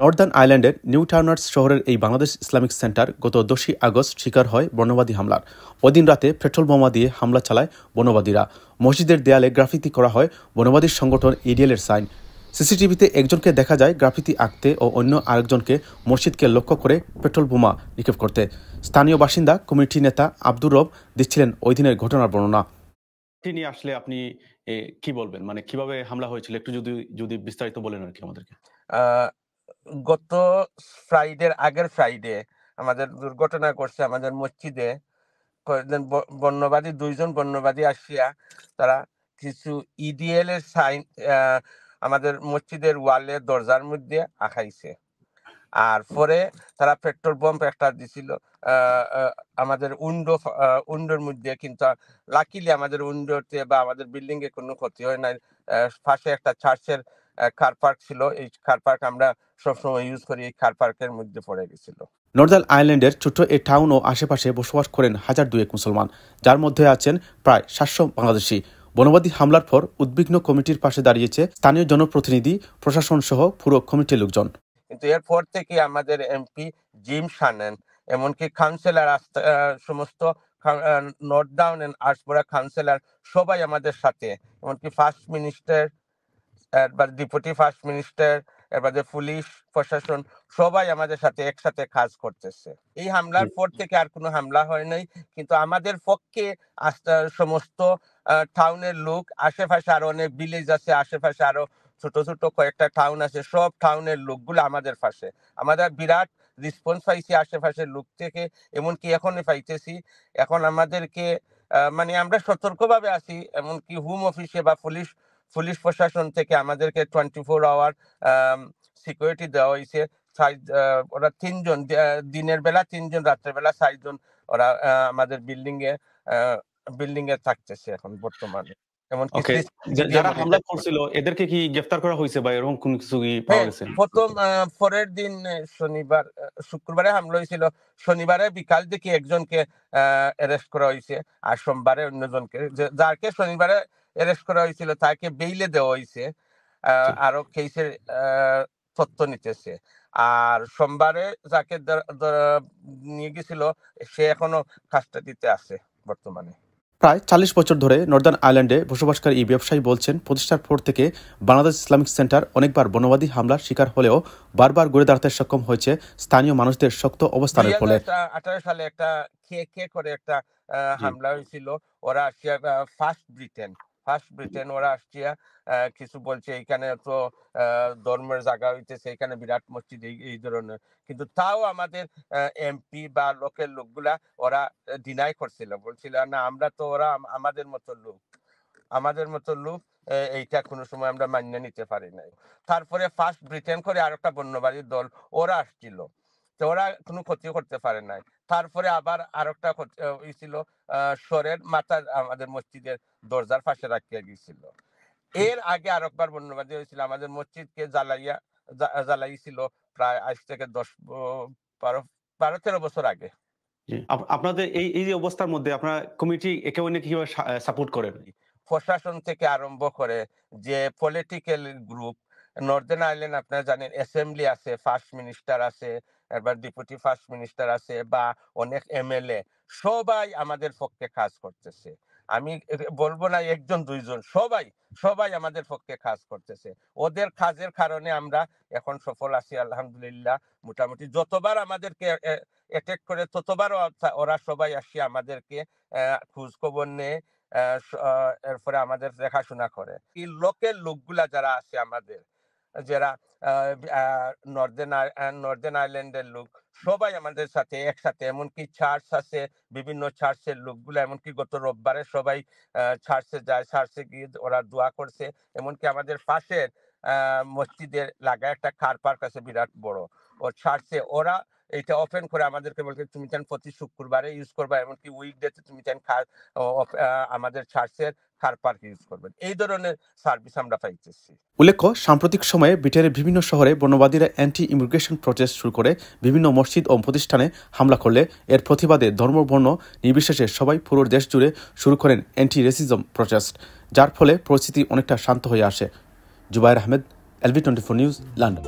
Northern আয়ারল্যান্ডের new টাউনার্স শহরের এই বাংলাদেশ ইসলামিক সেন্টার গত 10 আগস্ট শিকার হয় বর্ণবাদী হামলার। ওইদিন রাতে পেট্রোল বোমা দিয়ে হামলা চালায় বর্ণবাদীরা। মসজিদের দেয়ালে গ্রাফিতি করা হয় বর্ণবাদী সংগঠন এডিএল-এর সাইন। সিসিটিভিতে একজনকে দেখা যায় গ্রাফিতি আঁকতে ও অন্য আরেকজনকে মসজিদকে লক্ষ্য করে পেট্রোল বোমা নিক্ষেপ করতে। স্থানীয় বাসিন্দা কমিটি নেতা আব্দুর রব দিচ্ছিলেন ওই দিনের ঘটনার বর্ণনা। নিয়ে আসলে আপনি কি বলবেন, মানে কিভাবে হামলা হয়েছিল একটু যদি বিস্তারিত বলেন আর কি আমাদেরকে। গত আগের ফ্রাইডে আমাদের দুর্ঘটনা করছে আমাদের মসজিদে। দুইজন বর্ণবাদী আসিয়া তারা কিছু ইডিএল এর সাইন আমাদের মসজিদের ওয়ালে দরজার মধ্যে আঁকাইছে। আর পরে তারা পেট্রোল বোম একটা দিছিল আমাদের উইন্ডোর মধ্যে, কিন্তু লাকিলি আমাদের উইন্ডোতে বা আমাদের বিল্ডিং এ কোনো ক্ষতি হয় নাই। পাশে একটা চার্চের কার পার্ক ছিল, এই কার পার্ক আমরা সবসময় ইউজ করি, এই কার পার্কের মধ্যে পড়ে গেছিল। নর্দার্ন আয়ারল্যান্ডের ছোট্ট এই টাউন ও আশেপাশে বসবাস করেন 1002 মুসলমান, যার মধ্যে আছেন প্রায় 700 বাংলাদেশি। বর্ণবাদী হামলার পর উদ্বিগ্ন কমিটির পাশে দাঁড়িয়েছে স্থানীয় জনপ্রতিনিধি, প্রশাসন সহ পুরো কমিটির লোকজন। কিন্তু এরপর থেকে আমাদের এমপি জিম শানেন, এমনকি কাউন্সিলর, সমস্ত নর্থ ডাউন এন্ড আর্টসবোরা কাউন্সিলর সবাই আমাদের সাথে, এমনকি ফার্স্ট মিনিস্টার, এবার ডেপুটি ফার্স্ট মিনিস্টার, এবার পুলিশ প্রশাসন সবাই আমাদের সাথে একসাথে কাজ করতেছে। এই হামলার পর থেকে আর কোনো হামলা হয় নাই, কিন্তু আমাদের পক্ষে সমস্ত টাউনের লোক, আশেপাশে আরো অনেক ভিলেজ আছে, আশেপাশে আরো ছোট ছোট কয়েকটা টাউন আছে, সব টাউনের লোকগুলো আমাদের পাশে। আমাদের বিরাট রেসপন্স পাইছি আশেপাশের লোক থেকে, এমনকি এখনই পাইতেছি। এখন আমাদেরকে মানে আমরা সতর্কভাবে আছি, এমনকি হোম অফিসে বা পুলিশ প্রশাসন থেকে আমাদেরকে 24 আওয়ার সিকিউরিটি দেওয়া হয়েছে। ওরা 3 জন, দিনের বেলা 3 জন, রাত্রের বেলা 4 জন ওরা আমাদের বিল্ডিং এ থাকতেছে এখন বর্তমানে। যারা হামলা করছিল এদেরকে কি গ্রেফতার করা হয়েছে বা এরকম কোন কিছু কি পাওয়া গেছে? প্রথম পরের দিন শুক্রবারে হামলা হয়েছিল, শনিবারে বিকাল দিকে একজনকে অ্যারেস্ট করা হয়েছে, আর সোমবারে অন্যজনকে, যাকে শনিবারে অ্যারেস্ট করা হয়েছিল তাকে বেইলে দেওয়া হয়েছে, আরো কেসের তথ্য নিতেছে। আর সোমবারে যাকে নিয়ে গেছিল সে এখনো কাস্টাডিতে আছে বর্তমানে। প্রায় 40 বছর ধরে নর্দার্ন আয়ারল্যান্ডে বসবাসকারী এই ব্যবসায়ী বলছেন, প্রতিষ্ঠার পর থেকে বাংলাদেশ ইসলামিক সেন্টার অনেকবার বর্ণবাদী হামলার শিকার হলেও বারবার ঘুরে দাঁড়াতে সক্ষম হয়েছে স্থানীয় মানুষদের শক্ত অবস্থানের ফলে। 2018 সালে একটা করে একটা হামলা হয়েছিল। ওরা আসিয়া ফার্স্ট ব্রিটেন ওরা আসিয়া কিছু বলছে এখানে তো ধর্মের জায়গা হইতেছে, এখানে বিরাট মসজিদ, এই ধরনের। কিন্তু তাও আমাদের এমপি বা লোকের লোকগুলা ওরা ডিনাই করছিল, বলছিল না আমরা তো, ওরা আমাদের মতো লোক এইটা কোনো সময় আমরা মান্য নিতে পারি নাই। তারপরে ফার্স্ট ব্রিটেন করে আর একটা বর্ণবাদী দল ওরা আসছিল, তো ওরা কোনো ক্ষতি করতে পারে নাই। তারপরে আবার আর একটা হয়েছিল, সরের মাথা আমাদের মসজিদের দরজার পাশে রাখিয়া গিয়েছিল। এর আগে আর একবার বর্ণবাদী হয়েছিল, আমাদের মসজিদকে জ্বালাইছিল প্রায় আজ থেকে 12-13 বছর আগে। আপনাদের এই যে অবস্থার মধ্যে আপনারা কমিটি একে অন্যকে কিভাবে সাপোর্ট করেন? প্রশাসন থেকে আরম্ভ করে যে পলিটিক্যাল গ্রুপ, নর্দার্ন আয়ারল্যান্ড আপনারা জানেন অ্যাসেম্বলি আছে, ফার্স্ট মিনিস্টার আছে, এবার ডেপুটি ফার্স্ট মিনিস্টার আছে, বা অনেক এমএলএ, সবাই আমাদের পক্ষে কাজ করতেছে। আমি বলবো না একজন দুইজন, সবাই আমাদের পক্ষে কাজ করতেছে। ওদের কাজের কারণে আমরা এখন সফল আছি আলহামদুলিল্লাহ। মোটামুটি যতবার আমাদেরকে অ্যাটাক করে ততবার ওরা সবাই আসি আমাদেরকে খোঁজ খবর নেয়, এরপরে আমাদের দেখাশোনা করে। এই লোকের লোকগুলা যারা আছে আমাদের, যারা নর্দার্ন আয়ারল্যান্ডের লোক, সবাই আমাদের সাথে একসাথে, এমনকি চার্চ আছে, বিভিন্ন চার্চের লোকগুলা, এমনকি গত রোববারে সবাই চার্চে যায়, চার্চে গিয়ে ওরা দোয়া করছে। এমনকি আমাদের পাশের মসজিদের লাগায় একটা কার পার্ক আছে বিরাট বড়, ও চার্চে ওরা এটা ওপেন করে আমাদেরকে বলছে তুমি চান প্রতি শুক্রবারে ইউজ করবা, এমনকি উইকডেতে তুমি চান আমাদের চার্চের কার পার্ক ইউজ করবেন। এই ধরনের সার্ভিস আমরা পাইতেছি। উল্লেখ্য, সাম্প্রতিক সময়ে ব্রিটেনের বিভিন্ন শহরে বর্ণবাদীরা অ্যান্টি ইমিগ্রেশন প্রটেস্ট শুরু করে বিভিন্ন মসজিদ ও প্রতিষ্ঠানে হামলা করলে এর প্রতিবাদে ধর্ম বর্ণ নির্বিশেষে সবাই পুরো দেশ জুড়ে শুরু করেন অ্যান্টি রেসিজম প্রটেস্ট, যার ফলে পরিস্থিতি অনেকটা শান্ত হয়ে আসে। Zubair Ahmed, LV24 news, London.